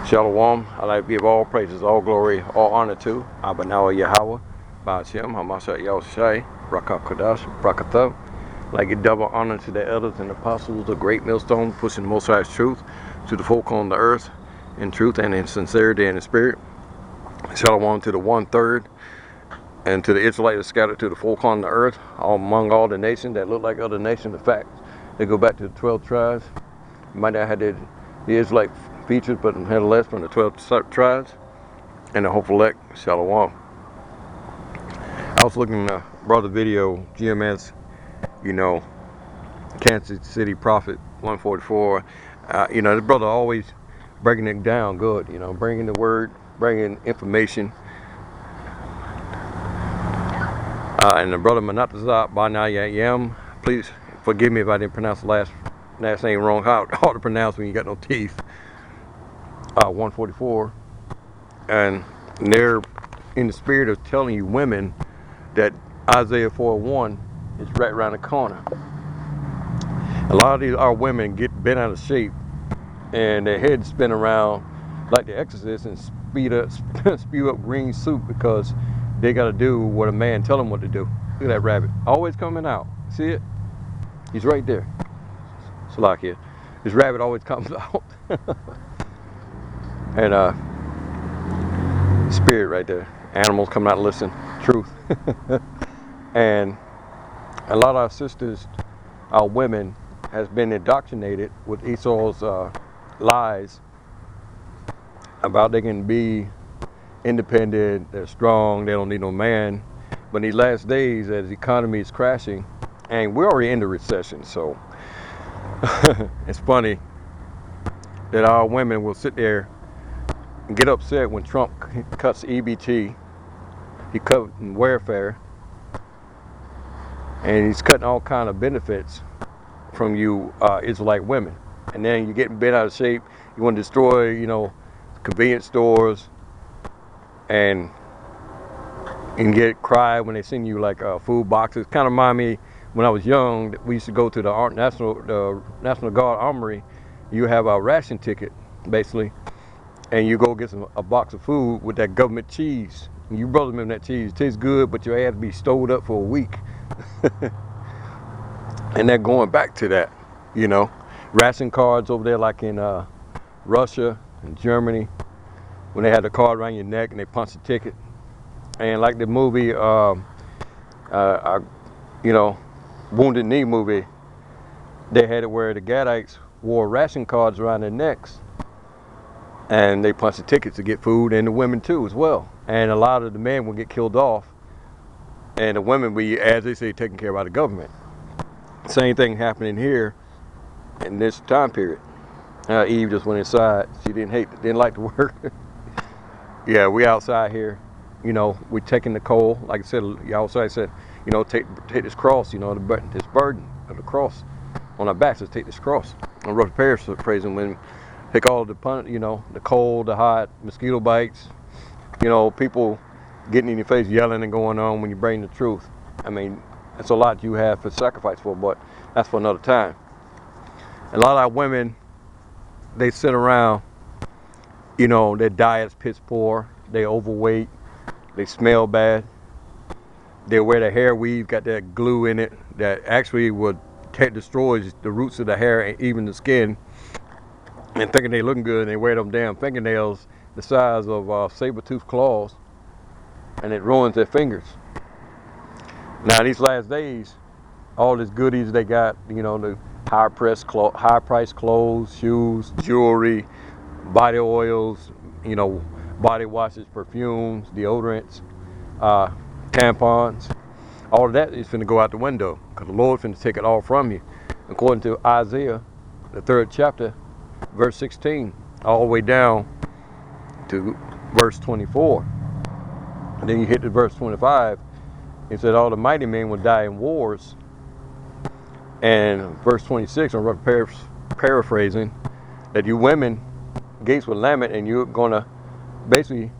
Shalom. I like to give all praises, all glory, all honor to Abanawa Yahweh, Ba'ashem, Hamasha Yahushai, Rakah Kodash, Brakatah. I like to give double honor to the elders and apostles, the great millstone, pushing the Most High's truth to the folk on the earth, in truth and in sincerity and in spirit. Shalom to the 1/3, and to the Israelites scattered to the folk on the earth, among all the nations that look like other nations. In fact, they go back to the 12 tribes. You might not have the Israelite features, but nevertheless from the 12 tribes and the hopeful elect. Shalom. I was looking at brother video, GMS, Kansas City Prophet 144. The brother always breaking it down good, bringing the word, bringing information. And the brother Manatazah Banayayam, please forgive me if I didn't pronounce the last name wrong. Hard to pronounce when you got no teeth. 144, and they're in the spirit of telling you women that Isaiah 4:1 is right around the corner. A lot of our women get bent out of shape and their heads spin around like the Exorcist and spew up green soup because they got to do what a man tell them what to do. Look at that rabbit, always coming out. See it? He's right there. Salakia. This rabbit always comes out. And spirit right there. Animals coming out and listen. Truth. And a lot of our sisters, our women, has been indoctrinated with Esau's lies about they can be independent, they're strong, they don't need no man. But in these last days, as the economy is crashing, and we're already in the recession, so it's funny that our women will sit there and get upset when Trump cuts EBT, he cut welfare, and he's cutting all kind of benefits from you Israelite women. And then you're getting bent out of shape, you want to destroy, convenience stores, and get cried when they send you like food boxes. Kind of remind me when I was young, we used to go to the National Guard Armory. You have a ration ticket, basically, and you go get a box of food with that government cheese. And you brothers remember that cheese. It tastes good, but your ass be stowed up for a week. And they're going back to that, ration cards over there, like in Russia and Germany, when they had the card around your neck and they punch the ticket. And like the movie, Wounded Knee movie, they had it where the Gadites wore ration cards around their necks, and they punched the tickets to get food, and the women too as well. And a lot of the men would get killed off, and the women be, as they say, taken care of by the government. Same thing happening here in this time period. Eve just went inside. She didn't like to work. Yeah, we outside here. We're taking the coal. Like I said, Yahweh said, take this cross, this burden of the cross on our backs. Let's take this cross. And Brother paraphrasing, when take all the the cold, the hot, mosquito bites, people getting in your face, yelling and going on when you bring the truth. I mean, that's a lot you have to sacrifice for, but that's for another time. A lot of our women, they sit around, their diet's piss poor, they overweight, they smell bad, they wear the hair weave, got that glue in it that actually destroys the roots of the hair and even the skin, and thinking they looking good, and they wear them damn fingernails the size of saber-toothed claws, and it ruins their fingers. Now these last days, all these goodies they got, the high-priced clothes, shoes, jewelry, body oils, body washes, perfumes, deodorants, tampons, all of that is finna go out the window because the Lord's finna take it all from you. According to Isaiah, the 3rd chapter, verse 16, all the way down to verse 24. And then you hit to verse 25, it said all the mighty men will die in wars. And verse 26, I'm paraphrasing, that you women, gates will lament, and you're gonna basically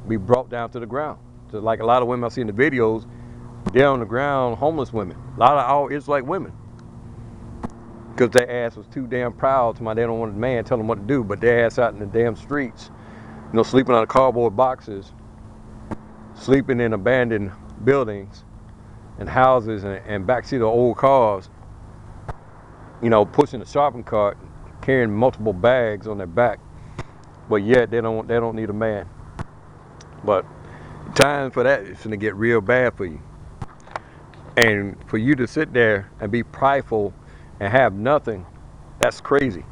be brought down to the ground. So like a lot of women I see in the videos, they're on the ground, homeless women. A lot of our Israelite women. because their ass was too damn proud to my they don't want a man tell them what to do, but their ass out in the damn streets, you know, sleeping on cardboard boxes, sleeping in abandoned buildings and houses and backseat of old cars, you know, pushing a shopping cart, carrying multiple bags on their back, but yet they don't need a man. But time for that is going to get real bad for you. And for you to sit there and be prideful and have nothing, that's crazy.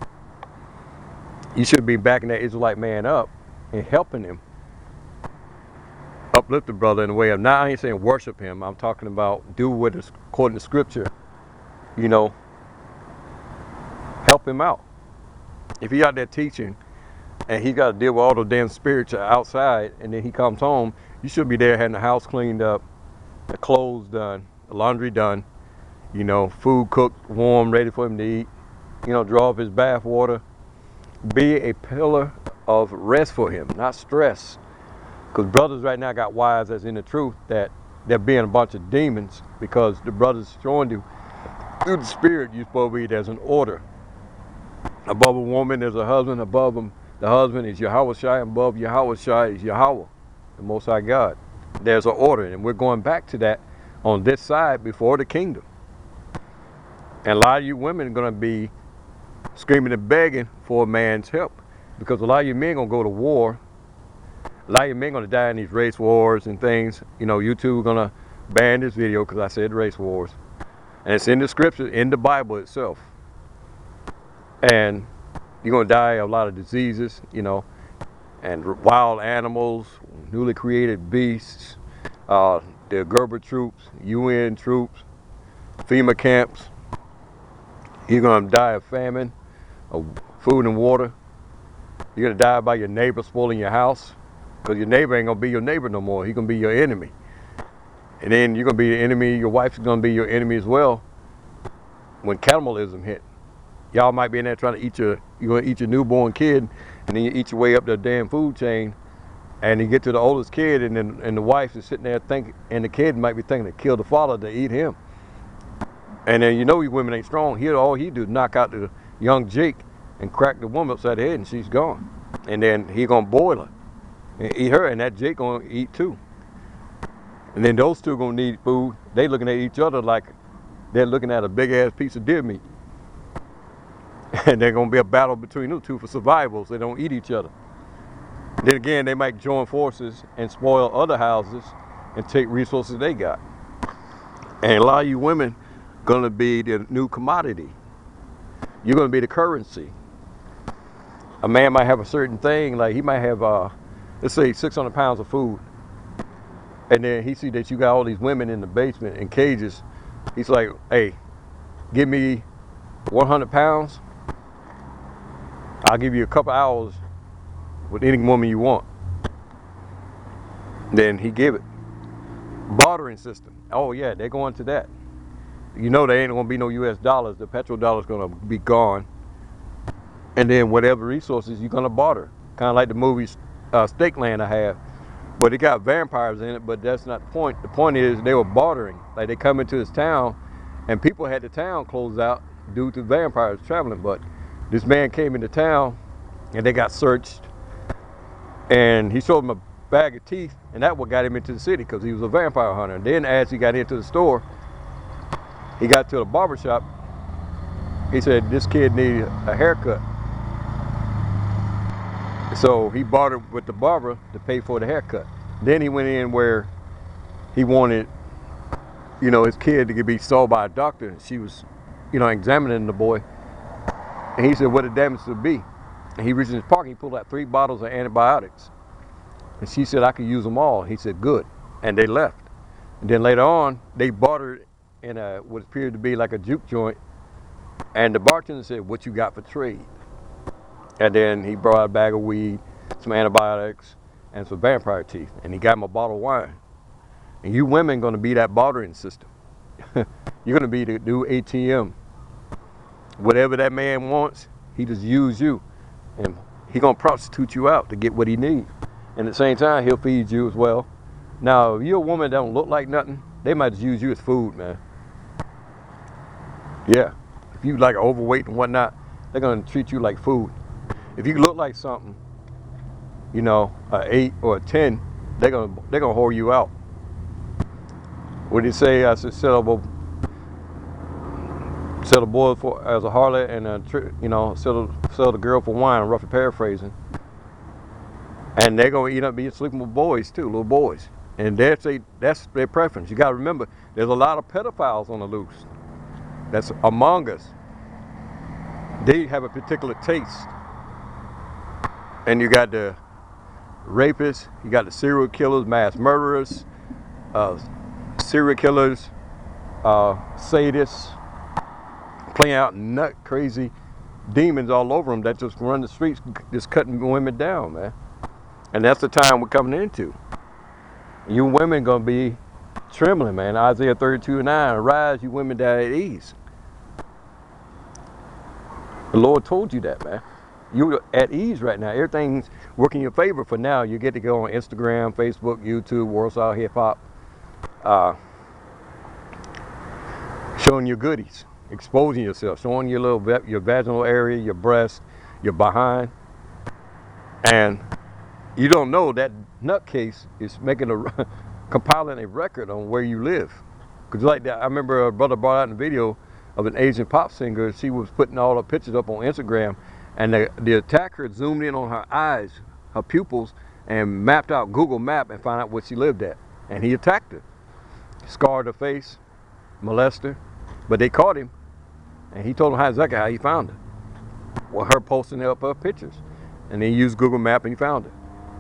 You should be backing that Israelite man up and helping him uplift the brother in a way of, now I ain't saying worship him, I'm talking about do what is according to scripture, you know, help him out. If he out there teaching and he got to deal with all the damn spirits outside and then he comes home, you should be there having the house cleaned up, the clothes done, the laundry done, you know, food cooked, warm, ready for him to eat, you know, draw up his bath water. Be a pillar of rest for him, not stress. Because brothers right now got wives that's in the truth that they're being a bunch of demons because the brothers showing you through the spirit you're supposed to be, there's an order. Above a woman there's a husband, above him the husband is Yahweh Shai, above Yahweh Shai is Yahweh, the Most High God. There's an order, and we're going back to that on this side before the kingdom. And a lot of you women are going to be screaming and begging for a man's help because a lot of you men going to go to war. A lot of you men going to die in these race wars and things. You know, YouTube going to ban this video because I said race wars. And it's in the scripture, in the Bible itself. And you're going to die of a lot of diseases, you know, and wild animals, newly created beasts, the Gerber troops, UN troops, FEMA camps. You're going to die of famine, of food and water. You're going to die by your neighbor spoiling your house because your neighbor ain't going to be your neighbor no more. He's going to be your enemy. And then you're going to be the enemy. Your wife's going to be your enemy as well when cannibalism hit. Y'all might be in there trying to eat you're going to eat your newborn kid, and then you eat your way up the damn food chain, and you get to the oldest kid, and the wife is sitting there thinking, and the kid might be thinking to kill the father to eat him. And then you know you women ain't strong. All he do is knock out the young Jake and crack the woman upside the head, and she's gone. And then he gonna boil her and eat her, and that Jake gonna eat too. And then those two gonna need food. They looking at each other like they're looking at a big ass piece of deer meat. And there's gonna be a battle between them two for survival, so they don't eat each other. Then again, they might join forces and spoil other houses and take resources they got. And a lot of you women gonna be the new commodity. You're gonna be the currency. A man might have a certain thing, like he might have, let's say 600 pounds of food. And then he see that you got all these women in the basement in cages. He's like, hey, give me 100 pounds. I'll give you a couple hours with any woman you want. Then he give it. Bartering system. Oh yeah, they're going to that. You know there ain't gonna be no US dollars. The petrodollar's gonna be gone. And then whatever resources you're gonna barter. Kind of like the movie Steak Land I have. But it got vampires in it, but that's not the point. The point is they were bartering. Like they come into this town and people had the town closed out due to vampires traveling. But this man came into town and they got searched. And he showed them a bag of teeth, and that what got him into the city because he was a vampire hunter. And then as he got into the store, he got to the barber shop. He said, this kid needs a haircut. So he bartered with the barber to pay for the haircut. Then he went in where he wanted, you know, his kid to be saw by a doctor. She was, you know, examining the boy. And he said, what the damage would be. And he reached in his pocket, he pulled out 3 bottles of antibiotics. And she said, I could use them all. He said, good. And they left. And then later on, they bartered in what appeared to be like a juke joint. And the bartender said, what you got for trade? And then he brought out a bag of weed, some antibiotics, and some vampire teeth. And he got him a bottle of wine. And you women going to be that bartering system. You're going to be the new ATM. Whatever that man wants, he just use you. And he going to prostitute you out to get what he needs. And at the same time, he'll feed you as well. Now, if you're a woman that don't look like nothing, they might just use you as food, man. Yeah. If you like overweight and whatnot, they're gonna treat you like food. If you look like something, you know, a 8 or a 10, they're gonna whore you out. What do you say? I said sell the boy for as a harlot, and you know, sell the girl for wine. Roughly paraphrasing. And they're gonna eat up being sleeping with boys too, little boys. And that's their preference. You gotta remember, there's a lot of pedophiles on the loose. That's among us. They have a particular taste. And you got the rapists, you got the serial killers, mass murderers, serial killers, sadists, playing out nut crazy demons all over them that just run the streets, just cutting women down, man. And that's the time we're coming into. You women gonna be trembling, man. Isaiah 32:9, arise, you women that are at ease. The Lord told you that, man. You're at ease right now. Everything's working in your favor for now. You get to go on Instagram, Facebook, YouTube, World Style Hip Hop, showing your goodies, exposing yourself, showing your your vaginal area, your breast, your behind, and you don't know that nutcase is making compiling a record on where you live. Cause like that, I remember a brother brought out in a video of an Asian pop singer. She was putting all her pictures up on Instagram, and the attacker zoomed in on her eyes, her pupils, and mapped out Google Map and found out where she lived at. And he attacked her, scarred her face, molested her. But they caught him, and he told them exactly how he found her. Well, her posting up her pictures, and then he used Google Map and he found her.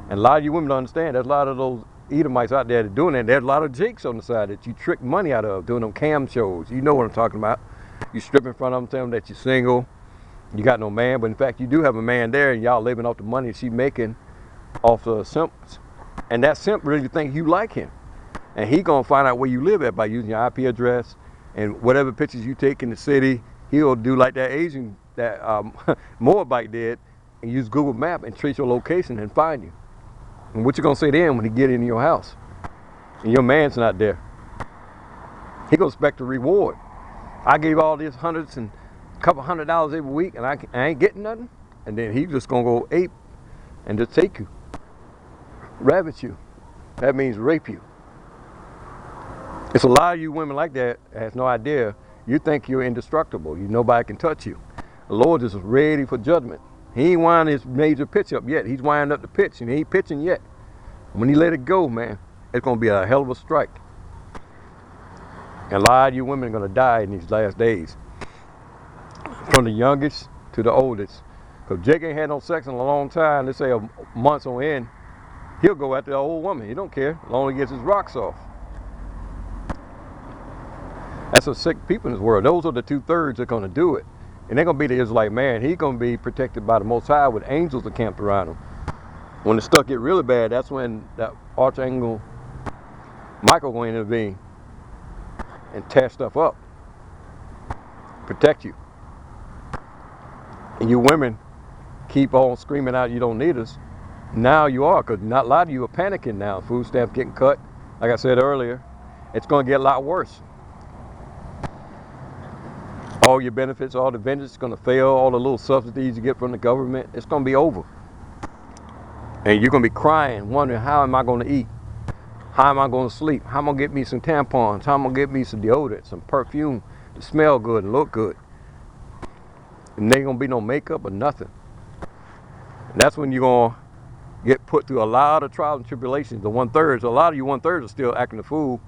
And a lot of you women don't understand. There's a lot of those Edomites out there that are doing that. There's a lot of jakes on the side that you trick money out of doing them cam shows. You know what I'm talking about. You strip in front of them, tell them that you're single, you got no man, but in fact you do have a man there, and y'all living off the money she's making off the simps. And that simp really think you like him, and he gonna find out where you live at by using your IP address and whatever pictures you take in the city. He'll do like that Asian that Moabite did, and use Google Map and trace your location and find you. And what you gonna say to him when he get into your house and your man's not there? He gonna expect a reward. I gave all these hundreds and a couple $100 every week, and I ain't getting nothing. And then he just gonna go ape and just take you, ravage you. That means rape you. It's a lot of you women like that has no idea. You think you're indestructible. You nobody can touch you. The Lord is ready for judgment. He ain't winding his major pitch up yet. He's winding up the pitch, and he ain't pitching yet. When he let it go, man, it's gonna be a hell of a strike. And a lot of you women are gonna die in these last days, from the youngest to the oldest. Because Jake ain't had no sex in a long time. They say months on end. He'll go after the old woman. He don't care, as long as he gets his rocks off. That's what sick people in this world. Those are the 2/3 that are gonna do it. And they're gonna be the Israelite man. He's gonna be protected by the Most High with angels encamped around him. When the stuff get really bad, that's when that Archangel Michael will intervene and tear stuff up, protect you. And you women keep on screaming out you don't need us. Now you are, because not a lot of you are panicking now. Food stamps getting cut. Like I said earlier, it's gonna get a lot worse. All your benefits, all the vengeance is gonna fail. All the little subsidies you get from the government, it's gonna be over. And you're gonna be crying, wondering, how am I gonna eat? How am I gonna sleep? How am I gonna get me some tampons? How am I gonna get me some deodorant, some perfume to smell good and look good? And there ain't gonna be no makeup or nothing. And that's when you're gonna get put through a lot of trials and tribulations. The 1/3, a lot of you 1/3 are still acting a fool,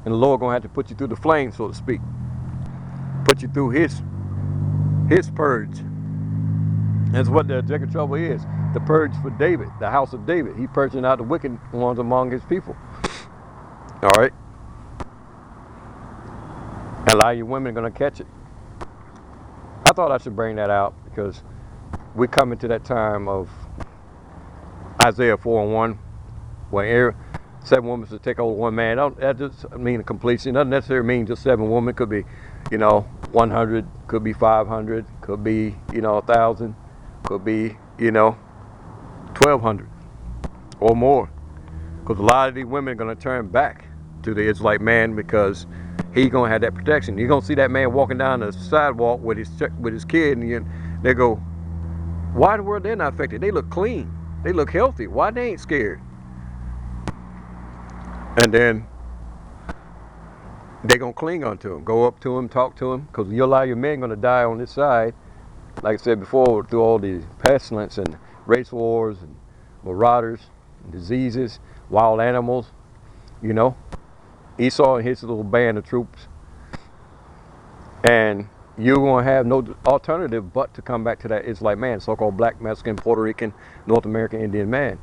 and the Lord gonna have to put you through the flames, so to speak. Put you through his purge. That's what the Jacob trouble is. The purge for David, the house of David. He purging out the wicked ones among his people. All right. And a lot of you women are gonna catch it. I thought I should bring that out because we're coming to that time of Isaiah 4:1, where 7 women should take over 1 man. That just mean a completion. Doesn't necessarily mean just 7 women. Could be, 100, could be 500, could be, 1,000, could be, 1,200 or more. Because a lot of these women are going to turn back to the Israelite man because He gonna have that protection. You're gonna see that man walking down the sidewalk with his kid, and they go, why in the world they're not affected? They look clean. They look healthy. Why they ain't scared? And then they gonna cling onto him, go up to him, talk to him, because you allow your men gonna die on this side, like I said before, through all these pestilence and race wars and marauders, and diseases, wild animals, you know. Esau and his little band of troops, and you're gonna have no alternative but to come back to that Israelite man, so-called black, Mexican, Puerto Rican, North American Indian man,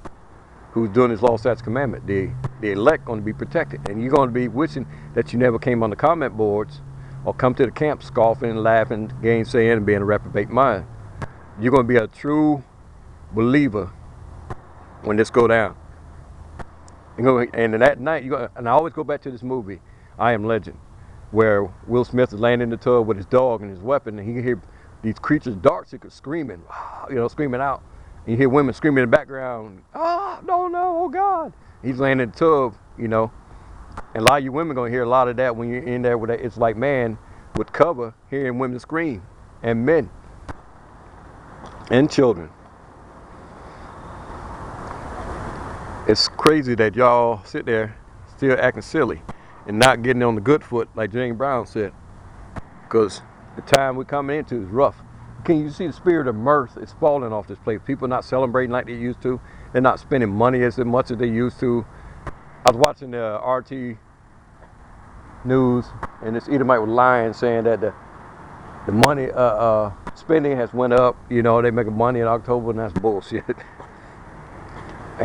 who's doing his law, statutes, commandment. The elect going to be protected, and you're going to be wishing that you never came on the comment boards or come to the camp scoffing, laughing, gainsaying, and being a reprobate mind. You're going to be a true believer when this go down. And in that night, and I always go back to this movie, I Am Legend, where Will Smith is laying in the tub with his dog and his weapon, and he can hear these creatures, dark-seekers, screaming, screaming out. And you hear women screaming in the background, oh, no, oh God. He's laying in the tub, and a lot of you women gonna hear a lot of that when you're in there with that It's Like Man with cover, hearing women scream, and men, and children. It's crazy that y'all sit there still acting silly and not getting on the good foot like James Brown said, because the time we're coming into is rough. Can you see the spirit of mirth is falling off this place? People not celebrating like they used to. They're not spending money as much as they used to. I was watching the RT news, and this Edomite was lying, saying that the money spending has went up. They making money in October, and that's bullshit.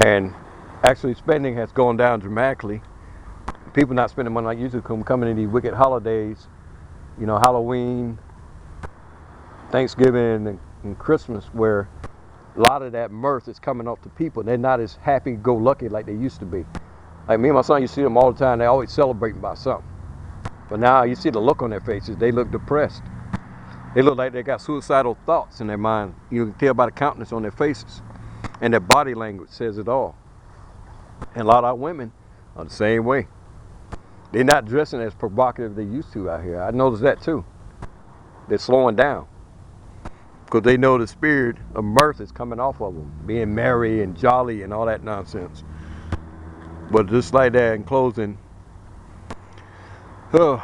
And actually, spending has gone down dramatically. People not spending money like used to, coming in these wicked holidays, Halloween, Thanksgiving, and Christmas, where a lot of that mirth is coming off the people. They're not as happy-go-lucky like they used to be. Like me and my son, you see them all the time. They're always celebrating about something. But now you see the look on their faces. They look depressed. They look like they got suicidal thoughts in their mind. You can tell by the countenance on their faces. And their body language says it all. And a lot of our women are the same way. They're not dressing as provocative as they used to out here. I noticed that too. They're slowing down, because they know the spirit of mirth is coming off of them, being merry and jolly and all that nonsense. But just like that, in closing, it's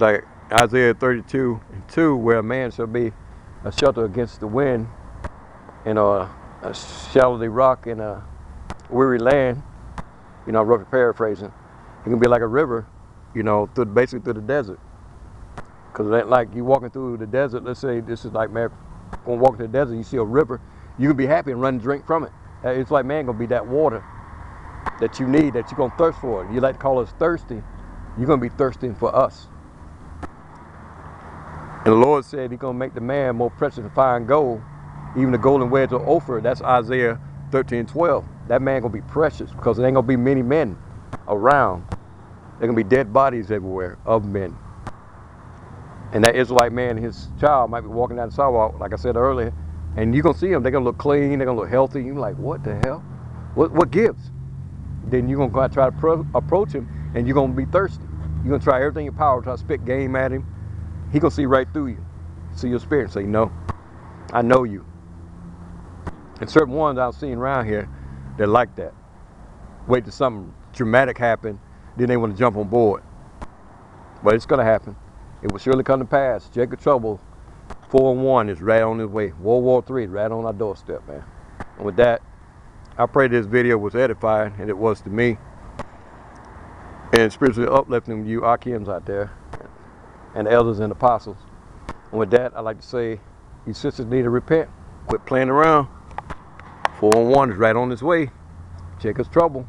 like Isaiah 32:2, where a man shall be a shelter against the wind, and a shallow rock in a weary land. Roughly paraphrasing. It can be like a river, basically through the desert. Because like you walking through the desert, let's say this is like, man, going walking through the desert, you see a river, you can be happy and run and drink from it. It's like, man, gonna be that water that you need, that you're gonna thirst for. You like to call us thirsty, you're gonna be thirsting for us. And the Lord said He's gonna make the man more precious than fine gold, even the golden wedge of Ophir. That's Isaiah 13:12. That man gonna be precious, because there ain't gonna be many men around. There gonna be dead bodies everywhere of men. And that Israelite man and his child might be walking down the sidewalk, like I said earlier, and you're gonna see them. They're gonna look clean. They're gonna look healthy. You're like, what the hell? What gives? Then you're gonna go out and try to approach him, and you're gonna be thirsty. You're gonna try everything in your power, try to spit game at him. He gonna see right through you, see your spirit, and say, no, I know you. And certain ones I've seen around here, they're like that. Wait till something dramatic happen, then they want to jump on board. But it's gonna happen. It will surely come to pass. Jacob Trouble 4-1 is right on his way. World War III is right on our doorstep, man. And with that, I pray this video was edifying, and it was to me, and spiritually uplifting you Akims out there, and the elders and apostles. And with that, I'd like to say, you sisters need to repent. Quit playing around. 4-1 is right on its way. Jacob's Trouble.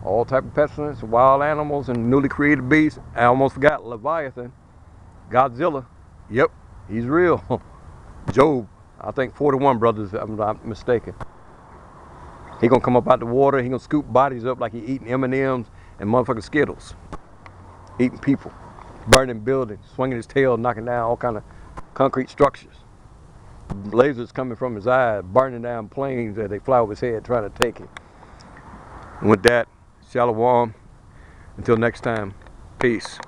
All type of pestilence, wild animals, and newly created beasts. I almost forgot Leviathan. Godzilla. Yep, he's real. Job. I think 41 brothers, if I'm not mistaken. He gonna come up out the water. He gonna scoop bodies up like he eating M&Ms and motherfucking Skittles. Eating people. Burning buildings. Swinging his tail, knocking down all kind of concrete structures. Lasers coming from his eyes, burning down planes as they fly over his head, trying to take him. And with that, shalom. Until next time. Peace.